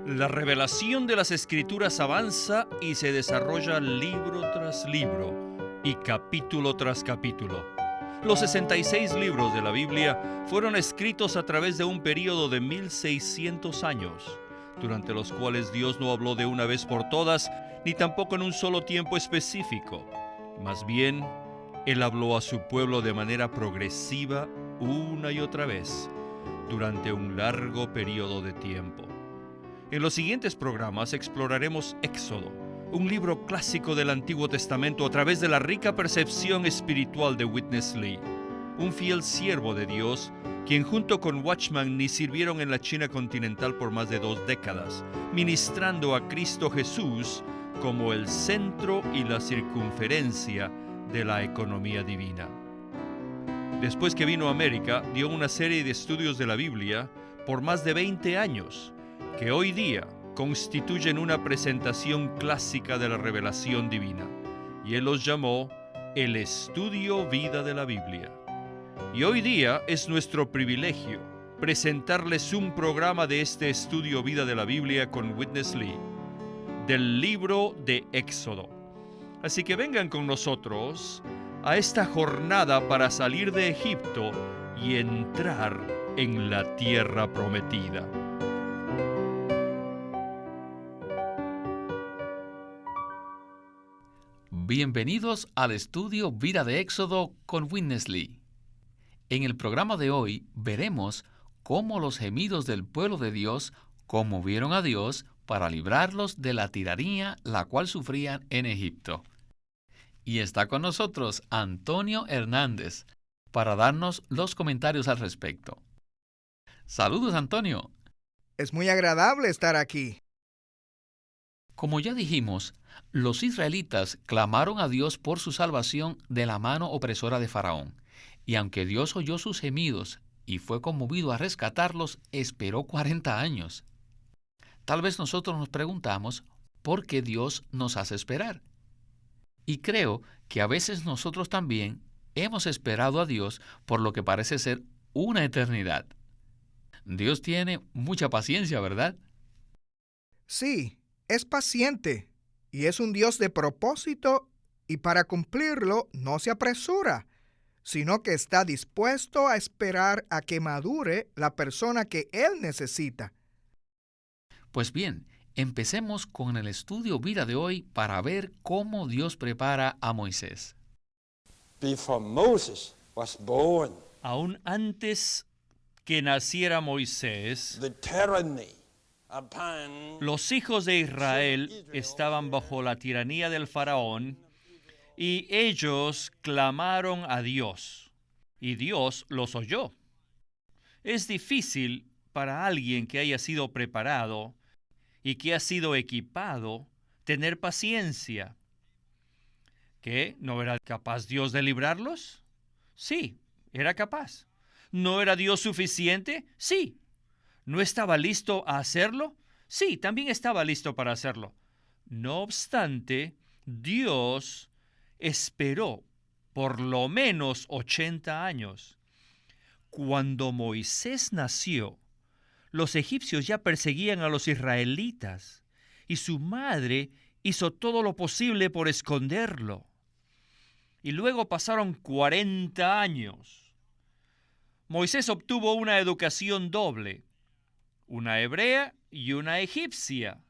La revelación de las Escrituras avanza y se desarrolla libro tras libro y capítulo tras capítulo. Los 66 libros de la Biblia fueron escritos a través de un período de 1600 años, durante los cuales Dios no habló de una vez por todas, ni tampoco en un solo tiempo específico. Más bien, Él habló a su pueblo de manera progresiva una y otra vez, durante un largo período de tiempo. En los siguientes programas exploraremos Éxodo, un libro clásico del Antiguo Testamento a través de la rica percepción espiritual de Witness Lee, un fiel siervo de Dios, quien junto con Watchman Nee sirvieron en la China continental por más de 2 décadas, ministrando a Cristo Jesús como el centro y la circunferencia de la economía divina. Después que vino a América, dio una serie de estudios de la Biblia por más de 20 años, que hoy día constituyen una presentación clásica de la revelación divina, y él los llamó el estudio vida de la Biblia. Y hoy día es nuestro privilegio presentarles un programa de este estudio vida de la Biblia con Witness Lee, del libro de Éxodo. Así que vengan con nosotros a esta jornada para salir de Egipto y entrar en la tierra prometida. Bienvenidos al estudio Vida de Éxodo con Witness Lee. En el programa de hoy veremos cómo los gemidos del pueblo de Dios conmovieron a Dios para librarlos de la tiranía la cual sufrían en Egipto. Y está con nosotros Antonio Hernández para darnos los comentarios al respecto. Saludos, Antonio. Es muy agradable estar aquí. Como ya dijimos, los israelitas clamaron a Dios por su salvación de la mano opresora de Faraón, y aunque Dios oyó sus gemidos y fue conmovido a rescatarlos, esperó 40 años. Tal vez nosotros nos preguntamos por qué Dios nos hace esperar. Y creo que a veces nosotros también hemos esperado a Dios por lo que parece ser una eternidad. Dios tiene mucha paciencia, ¿verdad? Sí, es paciente y es un Dios de propósito, y para cumplirlo no se apresura, sino que está dispuesto a esperar a que madure la persona que Él necesita. Pues bien, empecemos con el estudio vida de hoy para ver cómo Dios prepara a Moisés. Before Moses was born, Aún antes que naciera Moisés, the tyranny upon los hijos de Israel estaban bajo la tiranía del faraón y ellos clamaron a Dios y Dios los oyó. Es difícil para alguien que haya sido preparado y que ha sido equipado tener paciencia. ¿Qué? ¿No era capaz Dios de librarlos? Sí, era capaz. ¿No era Dios suficiente? Sí. ¿No estaba listo a hacerlo? Sí, también estaba listo para hacerlo. No obstante, Dios esperó por lo menos 80 años. Cuando Moisés nació, los egipcios ya perseguían a los israelitas y su madre hizo todo lo posible por esconderlo. Y luego pasaron 40 años. Moisés obtuvo una educación doble, una hebrea y una egipcia.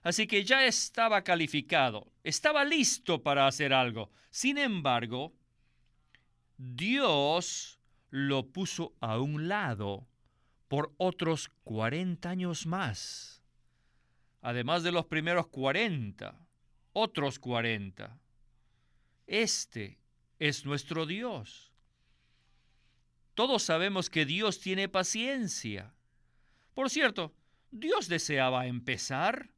Así que ya estaba calificado, estaba listo para hacer algo. Sin embargo, Dios lo puso a un lado por otros 40 años más. Además de los primeros 40, otros 40. Este es nuestro Dios. Todos sabemos que Dios tiene paciencia. Por cierto, Dios deseaba empezar,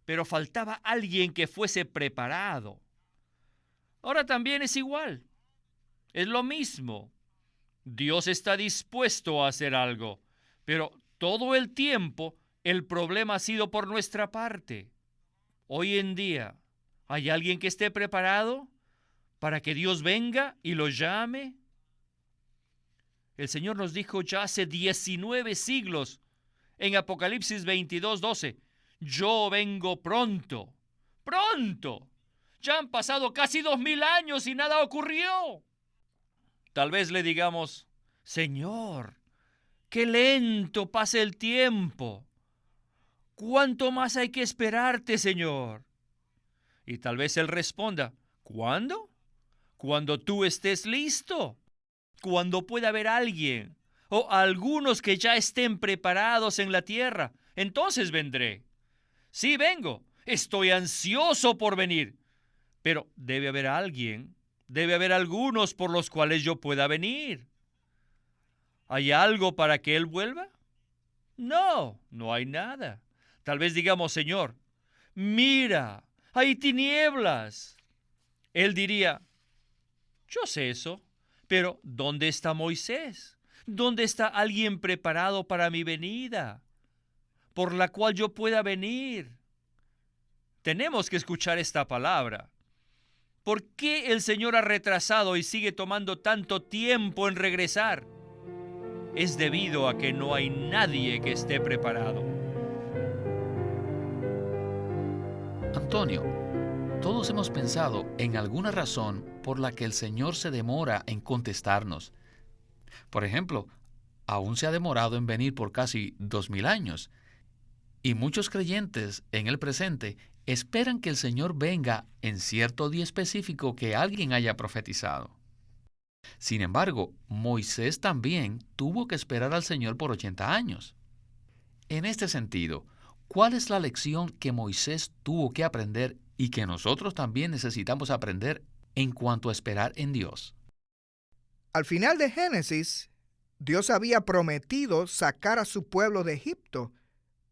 pero faltaba alguien que fuese preparado. Ahora también es igual. Es lo mismo. Dios está dispuesto a hacer algo, pero todo el tiempo el problema ha sido por nuestra parte. Hoy en día, ¿hay alguien que esté preparado para que Dios venga y lo llame? El Señor nos dijo ya hace 19 siglos en Apocalipsis 22:12, yo vengo pronto, pronto. Ya han pasado casi 2000 años y nada ocurrió. Tal vez le digamos, Señor, qué lento pasa el tiempo. ¿Cuánto más hay que esperarte, Señor? Y tal vez Él responda, ¿cuándo? Cuando tú estés listo. Cuando pueda haber alguien o algunos que ya estén preparados en la tierra. Entonces vendré. Sí, vengo. Estoy ansioso por venir. Pero debe haber alguien, debe haber algunos por los cuales yo pueda venir. ¿Hay algo para que Él vuelva? No, no hay nada. Tal vez digamos, Señor, mira, hay tinieblas. Él diría, yo sé eso, pero ¿dónde está Moisés? ¿Dónde está alguien preparado para mi venida, por la cual yo pueda venir? Tenemos que escuchar esta palabra. ¿Por qué el Señor ha retrasado y sigue tomando tanto tiempo en regresar? Es debido a que no hay nadie que esté preparado. Antonio, todos hemos pensado en alguna razón por la que el Señor se demora en contestarnos. Por ejemplo, aún se ha demorado en venir por casi 2000 años. Y muchos creyentes en el presente esperan que el Señor venga en cierto día específico que alguien haya profetizado. Sin embargo, Moisés también tuvo que esperar al Señor por 80 años. En este sentido, ¿cuál es la lección que Moisés tuvo que aprender y que nosotros también necesitamos aprender en cuanto a esperar en Dios? Al final de Génesis, Dios había prometido sacar a su pueblo de Egipto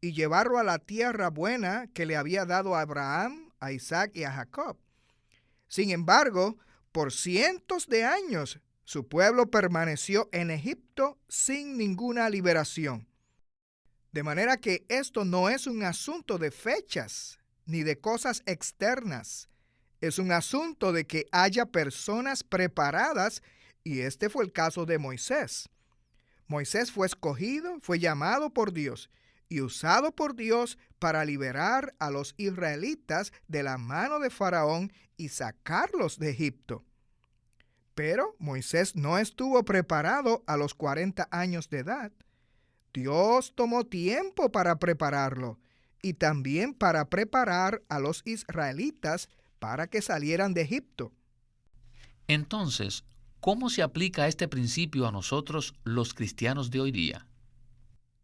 y llevarlo a la tierra buena que le había dado a Abraham, a Isaac y a Jacob. Sin embargo, por cientos de años, su pueblo permaneció en Egipto sin ninguna liberación. De manera que esto no es un asunto de fechas ni de cosas externas. Es un asunto de que haya personas preparadas, y este fue el caso de Moisés. Moisés fue escogido, fue llamado por Dios y usado por Dios para liberar a los israelitas de la mano de Faraón y sacarlos de Egipto. Pero Moisés no estuvo preparado a los 40 años de edad. Dios tomó tiempo para prepararlo y también para preparar a los israelitas para que salieran de Egipto. Entonces, ¿cómo se aplica este principio a nosotros los cristianos de hoy día?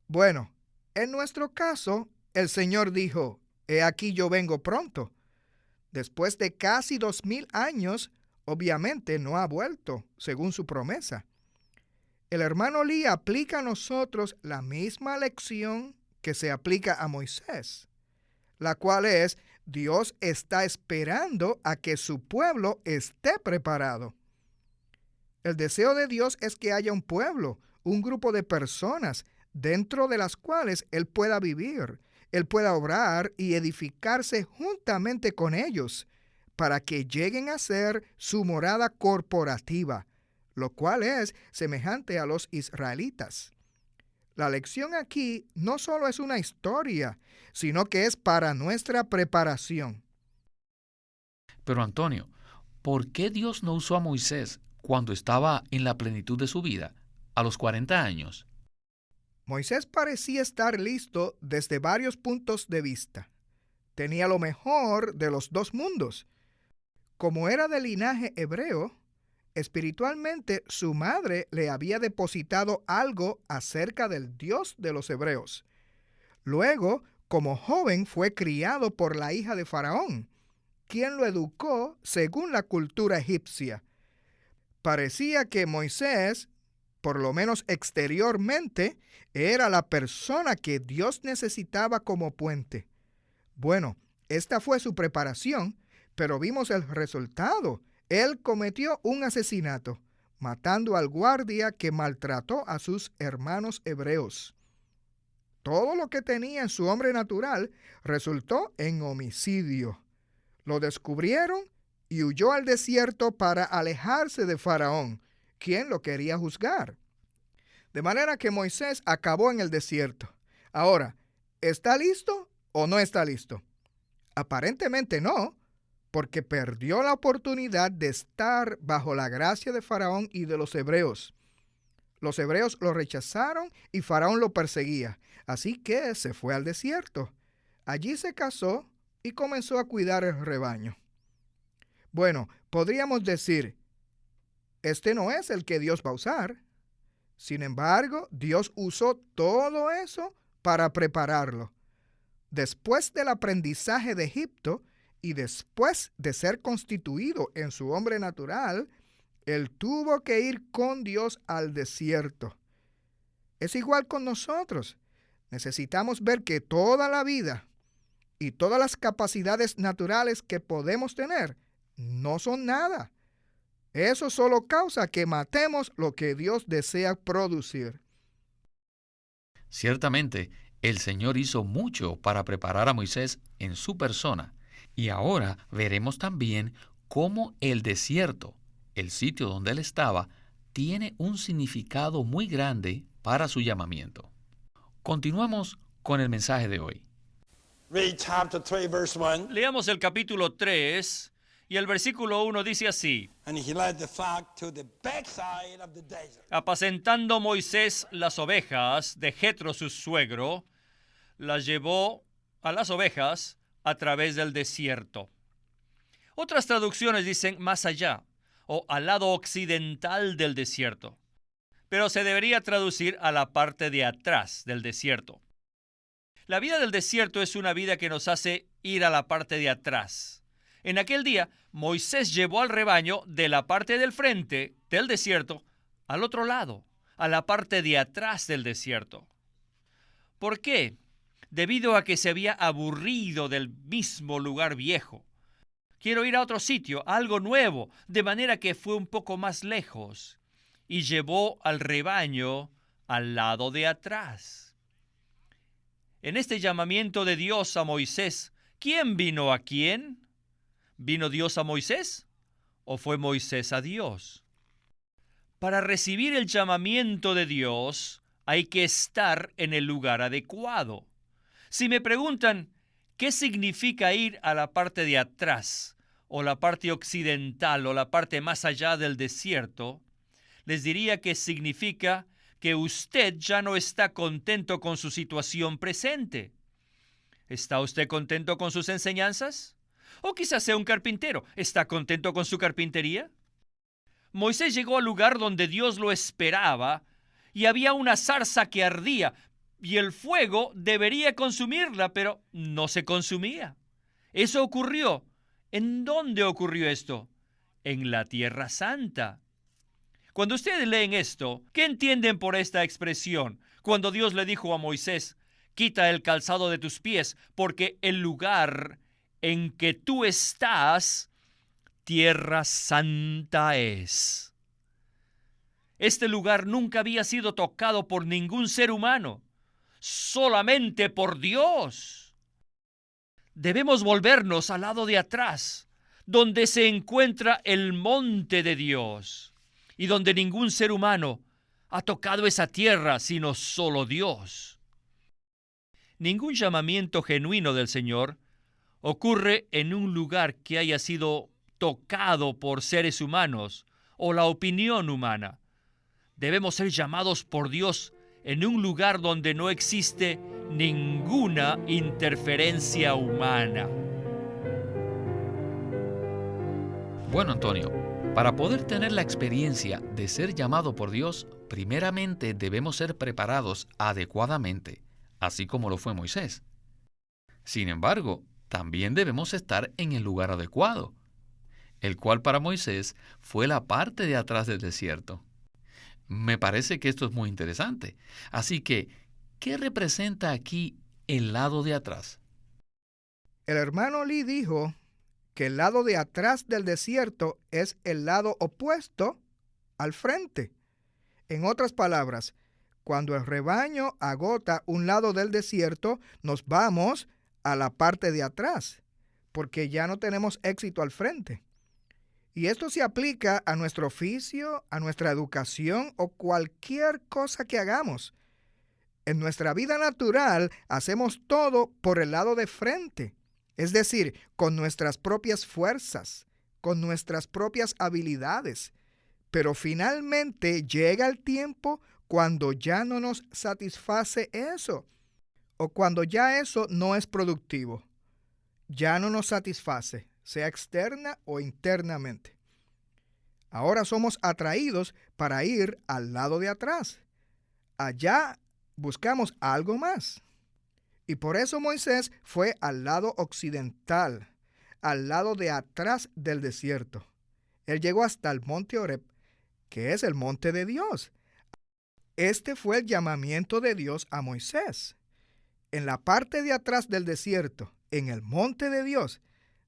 Bueno, en nuestro caso, el Señor dijo, «He aquí yo vengo pronto». Después de casi 2000 años, obviamente no ha vuelto, según su promesa. El hermano Lee aplica a nosotros la misma lección que se aplica a Moisés, la cual es, Dios está esperando a que su pueblo esté preparado. El deseo de Dios es que haya un pueblo, un grupo de personas dentro de las cuales Él pueda vivir, Él pueda obrar y edificarse juntamente con ellos para que lleguen a ser su morada corporativa, lo cual es semejante a los israelitas. La lección aquí no solo es una historia, sino que es para nuestra preparación. Pero Antonio, ¿por qué Dios no usó a Moisés cuando estaba en la plenitud de su vida, a los 40 años? Moisés parecía estar listo desde varios puntos de vista. Tenía lo mejor de los dos mundos. Como era de linaje hebreo, espiritualmente su madre le había depositado algo acerca del Dios de los hebreos. Luego, como joven, fue criado por la hija de Faraón, quien lo educó según la cultura egipcia. Parecía que Moisés, por lo menos exteriormente, era la persona que Dios necesitaba como puente. Bueno, esta fue su preparación, pero vimos el resultado. Él cometió un asesinato, matando al guardia que maltrató a sus hermanos hebreos. Todo lo que tenía en su hombre natural resultó en homicidio. Lo descubrieron y huyó al desierto para alejarse de Faraón, quien lo quería juzgar. De manera que Moisés acabó en el desierto. Ahora, ¿está listo o no está listo? Aparentemente no, porque perdió la oportunidad de estar bajo la gracia de Faraón y de los hebreos. Los hebreos lo rechazaron y Faraón lo perseguía, así que se fue al desierto. Allí se casó y comenzó a cuidar el rebaño. Bueno, podríamos decir, este no es el que Dios va a usar. Sin embargo, Dios usó todo eso para prepararlo. Después del aprendizaje de Egipto y después de ser constituido en su hombre natural, él tuvo que ir con Dios al desierto. Es igual con nosotros. Necesitamos ver que toda la vida y todas las capacidades naturales que podemos tener no son nada. Eso solo causa que matemos lo que Dios desea producir. Ciertamente, el Señor hizo mucho para preparar a Moisés en su persona, y ahora veremos también cómo el desierto, el sitio donde él estaba, tiene un significado muy grande para su llamamiento. Continuamos con el mensaje de hoy. Read chapter 3, verse 1. Leamos el capítulo 3 y el versículo 1 dice así: And he led the flock to the backside of the desert. Apacentando Moisés las ovejas de Jetro su suegro, las llevó a las ovejas a través del desierto. Otras traducciones dicen más allá o al lado occidental del desierto, pero se debería traducir a la parte de atrás del desierto. La vida del desierto es una vida que nos hace ir a la parte de atrás. En aquel día, Moisés llevó al rebaño de la parte del frente del desierto al otro lado, a la parte de atrás del desierto. ¿Por qué? Debido a que se había aburrido del mismo lugar viejo. Quiero ir a otro sitio, a algo nuevo, de manera que fue un poco más lejos y llevó al rebaño al lado de atrás. En este llamamiento de Dios a Moisés, ¿quién vino a quién? ¿Vino Dios a Moisés o fue Moisés a Dios? Para recibir el llamamiento de Dios hay que estar en el lugar adecuado. Si me preguntan, ¿qué significa ir a la parte de atrás, o la parte occidental, o la parte más allá del desierto? Les diría que significa que usted ya no está contento con su situación presente. ¿Está usted contento con sus enseñanzas? O quizás sea un carpintero. ¿Está contento con su carpintería? Moisés llegó al lugar donde Dios lo esperaba y había una zarza que ardía, y el fuego debería consumirla, pero no se consumía. Eso ocurrió. ¿En dónde ocurrió esto? En la Tierra Santa. Cuando ustedes leen esto, ¿qué entienden por esta expresión? Cuando Dios le dijo a Moisés, quita el calzado de tus pies, porque el lugar en que tú estás, Tierra Santa es. Este lugar nunca había sido tocado por ningún ser humano, solamente por Dios. Debemos volvernos al lado de atrás, donde se encuentra el monte de Dios, y donde ningún ser humano ha tocado esa tierra, sino solo Dios. Ningún llamamiento genuino del Señor ocurre en un lugar que haya sido tocado por seres humanos o la opinión humana. Debemos ser llamados por Dios en un lugar donde no existe ninguna interferencia humana. Bueno, Antonio, para poder tener la experiencia de ser llamado por Dios, primeramente debemos ser preparados adecuadamente, así como lo fue Moisés. Sin embargo, también debemos estar en el lugar adecuado, el cual para Moisés fue la parte de atrás del desierto. Me parece que esto es muy interesante. Así que, ¿qué representa aquí el lado de atrás? El hermano Lee dijo que el lado de atrás del desierto es el lado opuesto al frente. En otras palabras, cuando el rebaño agota un lado del desierto, nos vamos a la parte de atrás, porque ya no tenemos éxito al frente. Y esto se aplica a nuestro oficio, a nuestra educación o cualquier cosa que hagamos. En nuestra vida natural hacemos todo por el lado de frente, es decir, con nuestras propias fuerzas, con nuestras propias habilidades. Pero finalmente llega el tiempo cuando ya no nos satisface eso, o cuando ya eso no es productivo. Ya no nos satisface, sea externa o internamente. Ahora somos atraídos para ir al lado de atrás. Allá buscamos algo más. Y por eso Moisés fue al lado occidental, al lado de atrás del desierto. Él llegó hasta el monte Horeb, que es el monte de Dios. Este fue el llamamiento de Dios a Moisés. En la parte de atrás del desierto, en el monte de Dios,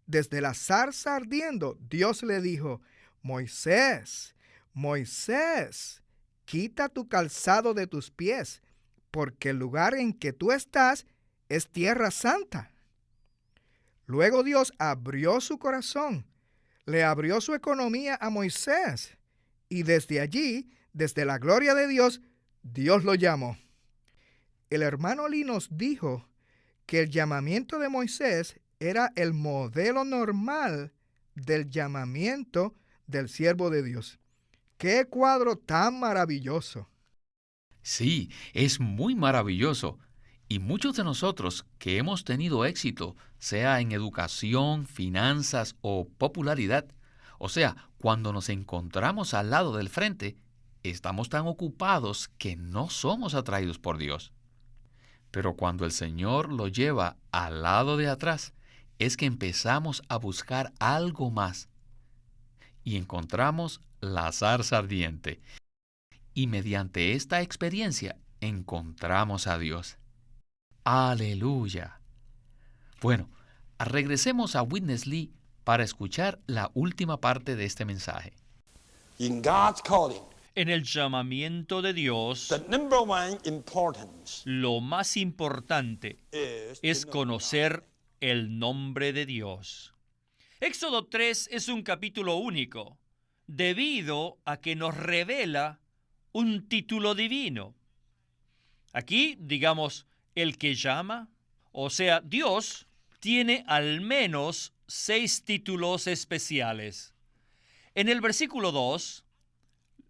desde la zarza ardiendo, Dios le dijo: Moisés, Moisés, quita tu calzado de tus pies, porque el lugar en que tú estás es tierra santa. Luego Dios abrió su corazón, le abrió su economía a Moisés, y desde allí, desde la gloria de Dios, Dios lo llamó. El hermano Lee nos dijo que el llamamiento de Moisés era el modelo normal del llamamiento del siervo de Dios. ¡Qué cuadro tan maravilloso! Sí, es muy maravilloso. Y muchos de nosotros que hemos tenido éxito, sea en educación, finanzas o popularidad, o sea, cuando nos encontramos al lado del frente, estamos tan ocupados que no somos atraídos por Dios. Pero cuando el Señor lo lleva al lado de atrás, es que empezamos a buscar algo más. Y encontramos la zarza ardiente. Y mediante esta experiencia encontramos a Dios. ¡Aleluya! Bueno, regresemos a Witness Lee para escuchar la última parte de este mensaje. In God's calling, En el llamamiento de Dios, the number one importance lo más importante is es to know conocer el nombre de Dios. Éxodo 3 es un capítulo único, debido a que nos revela un título divino. Aquí, digamos, el que llama, o sea, Dios, tiene al menos 6 títulos especiales. En el versículo 2,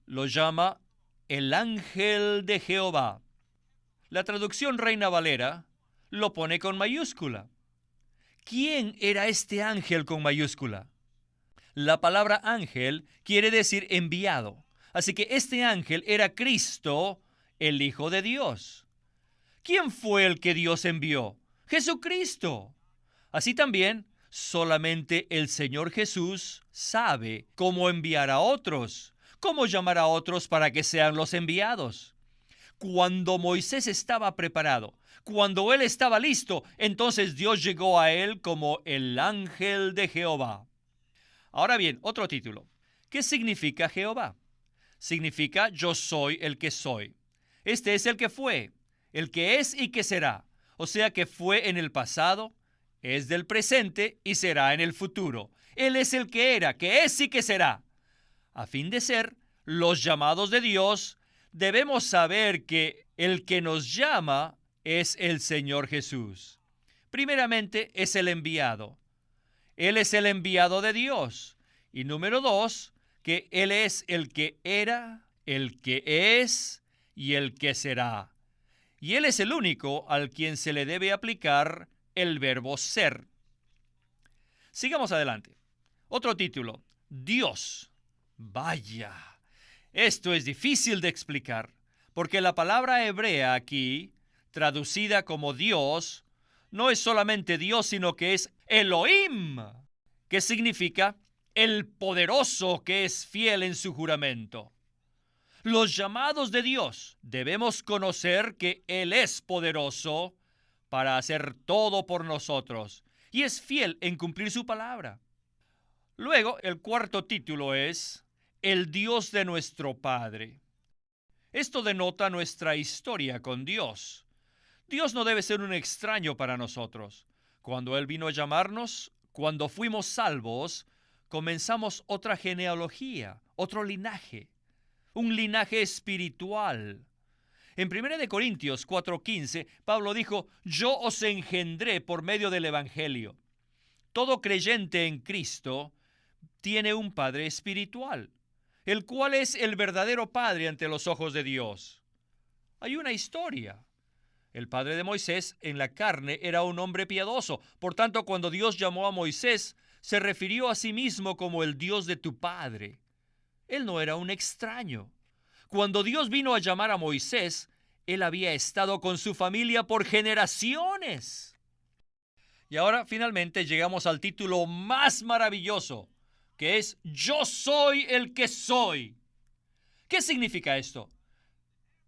lo llama el ángel de Jehová. La traducción Reina Valera lo pone con mayúscula. ¿Quién era este ángel con mayúscula? La palabra ángel quiere decir enviado. Así que este ángel era Cristo, el Hijo de Dios. ¿Quién fue el que Dios envió? Jesucristo. Así también, solamente el Señor Jesús sabe cómo enviar a otros, cómo llamar a otros para que sean los enviados. Cuando Moisés estaba preparado, cuando él estaba listo, entonces Dios llegó a él como el ángel de Jehová. Ahora bien, otro título. ¿Qué significa Jehová? Significa yo soy el que soy. Este es el que fue, el que es y que será. O sea que fue en el pasado, es del presente y será en el futuro. Él es el que era, que es y que será. A fin de ser los llamados de Dios, debemos saber que el que nos llama es el Señor Jesús. Primeramente, es el enviado. Él es el enviado de Dios. Y número 2, que Él es el que era, el que es y el que será. Y Él es el único al quien se le debe aplicar el verbo ser. Sigamos adelante. Otro título, Dios. Vaya, esto es difícil de explicar, porque la palabra hebrea aquí, traducida como Dios, no es solamente Dios, sino que es Elohim, que significa el poderoso que es fiel en su juramento. Los llamados de Dios debemos conocer que Él es poderoso para hacer todo por nosotros y es fiel en cumplir su palabra. Luego, el cuarto título es el Dios de nuestro Padre. Esto denota nuestra historia con Dios. Dios no debe ser un extraño para nosotros. Cuando Él vino a llamarnos, cuando fuimos salvos, comenzamos otra genealogía, otro linaje, un linaje espiritual. En 1 Corintios 4:15, Pablo dijo, yo os engendré por medio del Evangelio. Todo creyente en Cristo tiene un Padre espiritual, el cual es el verdadero Padre ante los ojos de Dios. Hay una historia. El padre de Moisés en la carne era un hombre piadoso. Por tanto, cuando Dios llamó a Moisés, se refirió a sí mismo como el Dios de tu padre. Él no era un extraño. Cuando Dios vino a llamar a Moisés, él había estado con su familia por generaciones. Y ahora finalmente llegamos al título más maravilloso, que es Yo soy el que soy. ¿Qué significa esto?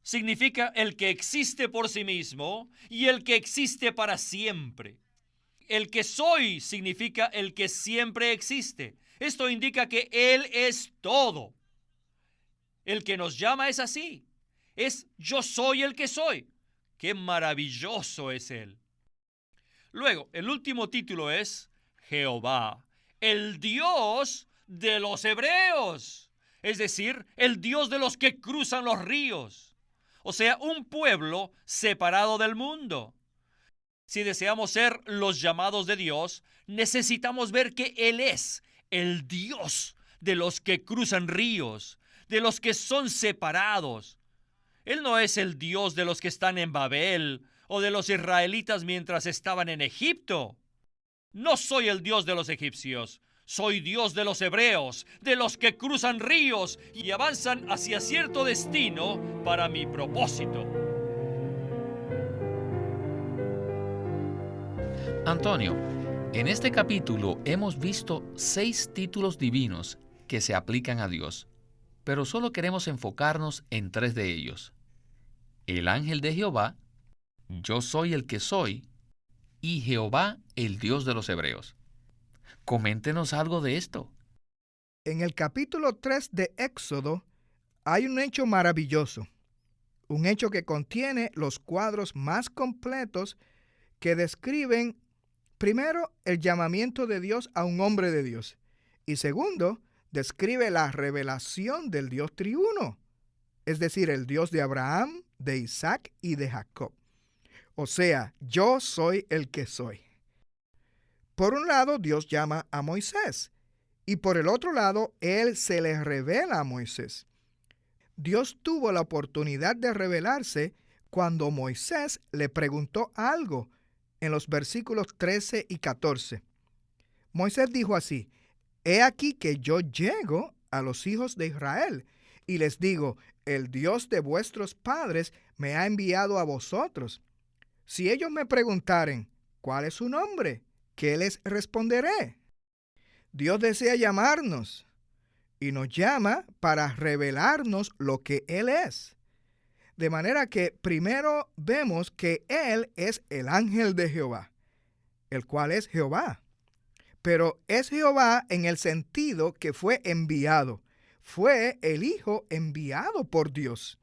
Significa el que existe por sí mismo y el que existe para siempre. El que soy significa el que siempre existe. Esto indica que Él es todo. El que nos llama es así. Es yo soy el que soy. ¡Qué maravilloso es Él! Luego, el último título es Jehová, el Dios de los hebreos. Es decir, el Dios de los que cruzan los ríos. O sea, un pueblo separado del mundo. Si deseamos ser los llamados de Dios, necesitamos ver que Él es el Dios de los que cruzan ríos, de los que son separados. Él no es el Dios de los que están en Babel o de los israelitas mientras estaban en Egipto. No soy el Dios de los egipcios. Soy Dios de los hebreos, de los que cruzan ríos y avanzan hacia cierto destino para mi propósito. Antonio, en este capítulo hemos visto 6 títulos divinos que se aplican a Dios, pero solo queremos enfocarnos en 3 de ellos. El ángel de Jehová, yo soy el que soy, y Jehová, el Dios de los hebreos. Coméntenos algo de esto. En el capítulo 3 de Éxodo hay un hecho maravilloso, un hecho que contiene los cuadros más completos que describen, primero, el llamamiento de Dios a un hombre de Dios, y segundo, describe la revelación del Dios triuno, es decir, el Dios de Abraham, de Isaac y de Jacob. O sea, yo soy el que soy. Por un lado, Dios llama a Moisés, y por el otro lado, Él se le revela a Moisés. Dios tuvo la oportunidad de revelarse cuando Moisés le preguntó algo en los versículos 13 y 14. Moisés dijo así, «He aquí que yo llego a los hijos de Israel, y les digo, el Dios de vuestros padres me ha enviado a vosotros. Si ellos me preguntaren, ¿cuál es su nombre?, ¿qué les responderé?». Dios desea llamarnos y nos llama para revelarnos lo que Él es. De manera que primero vemos que Él es el ángel de Jehová, el cual es Jehová. Pero es Jehová en el sentido que fue enviado. Fue el Hijo enviado por Dios.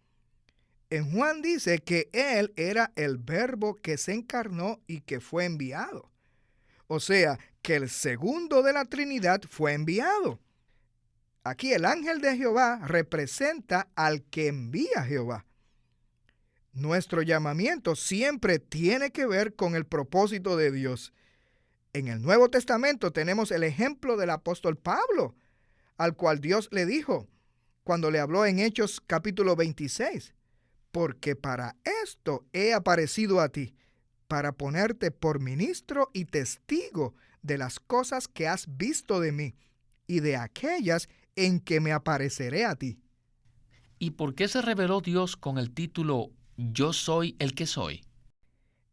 En Juan dice que Él era el Verbo que se encarnó y que fue enviado. O sea, que el segundo de la Trinidad fue enviado. Aquí el ángel de Jehová representa al que envía Jehová. Nuestro llamamiento siempre tiene que ver con el propósito de Dios. En el Nuevo Testamento tenemos el ejemplo del apóstol Pablo, al cual Dios le dijo, cuando le habló en Hechos capítulo 26, «Porque para esto he aparecido a ti, para ponerte por ministro y testigo de las cosas que has visto de mí y de aquellas en que me apareceré a ti». ¿Y por qué se reveló Dios con el título Yo soy el que soy?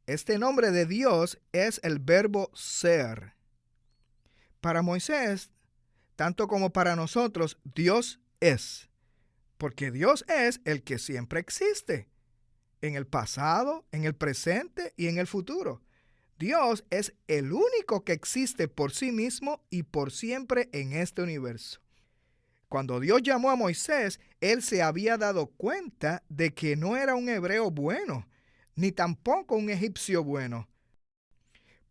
Este nombre de Dios es el verbo ser. Para Moisés, tanto como para nosotros, Dios es, porque Dios es el que siempre existe, en el pasado, en el presente y en el futuro. Dios es el único que existe por sí mismo y por siempre en este universo. Cuando Dios llamó a Moisés, Él se había dado cuenta de que no era un hebreo bueno, ni tampoco un egipcio bueno.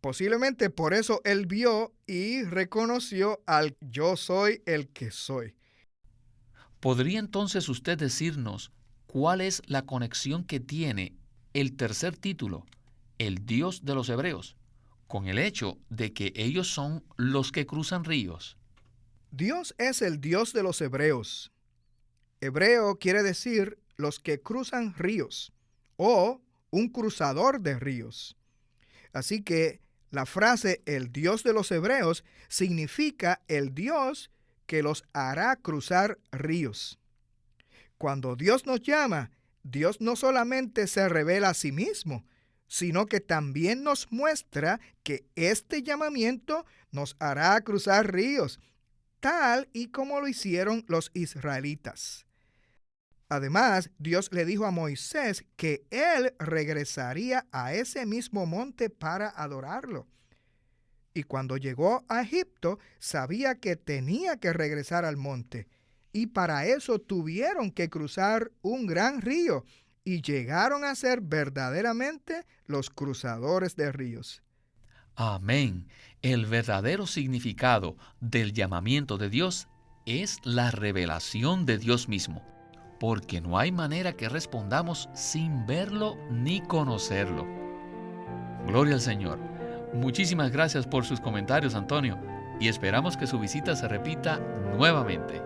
Posiblemente por eso Él vio y reconoció al yo soy el que soy. ¿Podría entonces usted decirnos cuál es la conexión que tiene el tercer título, el Dios de los Hebreos, con el hecho de que ellos son los que cruzan ríos. Dios es el Dios de los hebreos. Hebreo quiere decir los que cruzan ríos o un cruzador de ríos. Así que la frase el Dios de los hebreos significa el Dios que los hará cruzar ríos. Cuando Dios nos llama, Dios no solamente se revela a sí mismo, sino que también nos muestra que este llamamiento nos hará cruzar ríos, tal y como lo hicieron los israelitas. Además, Dios le dijo a Moisés que él regresaría a ese mismo monte para adorarlo. Y cuando llegó a Egipto, sabía que tenía que regresar al monte. Y para eso tuvieron que cruzar un gran río y llegaron a ser verdaderamente los cruzadores de ríos. Amén. El verdadero significado del llamamiento de Dios es la revelación de Dios mismo, porque no hay manera que respondamos sin verlo ni conocerlo. Gloria al Señor. Muchísimas gracias por sus comentarios, Antonio, y esperamos que su visita se repita nuevamente.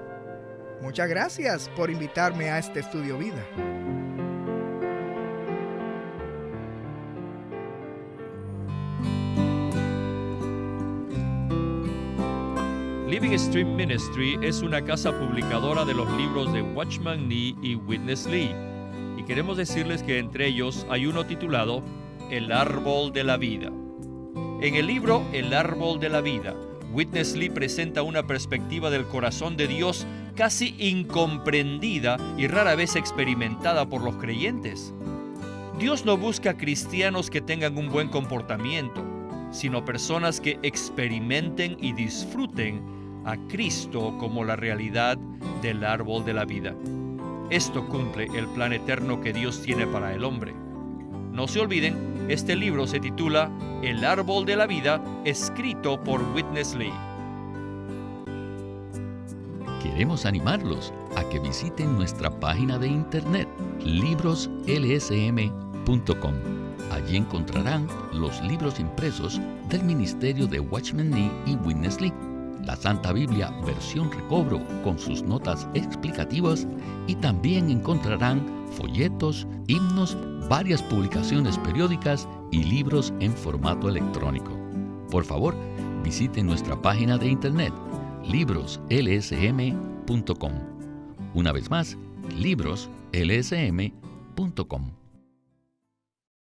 Muchas gracias por invitarme a este Estudio Vida. Living Stream Ministry es una casa publicadora de los libros de Watchman Nee y Witness Lee. Y queremos decirles que entre ellos hay uno titulado El Árbol de la Vida. En el libro El Árbol de la Vida, Witness Lee presenta una perspectiva del corazón de Dios casi incomprendida y rara vez experimentada por los creyentes. Dios no busca cristianos que tengan un buen comportamiento, sino personas que experimenten y disfruten a Cristo como la realidad del árbol de la vida. Esto cumple el plan eterno que Dios tiene para el hombre. No se olviden, este libro se titula El Árbol de la Vida, escrito por Witness Lee. Queremos animarlos a que visiten nuestra página de internet, libroslsm.com. Allí encontrarán los libros impresos del ministerio de Watchman Nee y Witness Lee, la Santa Biblia versión recobro con sus notas explicativas, y también encontrarán folletos, himnos, varias publicaciones periódicas y libros en formato electrónico. Por favor, visiten nuestra página de internet, libroslsm.com. Una vez más, libroslsm.com.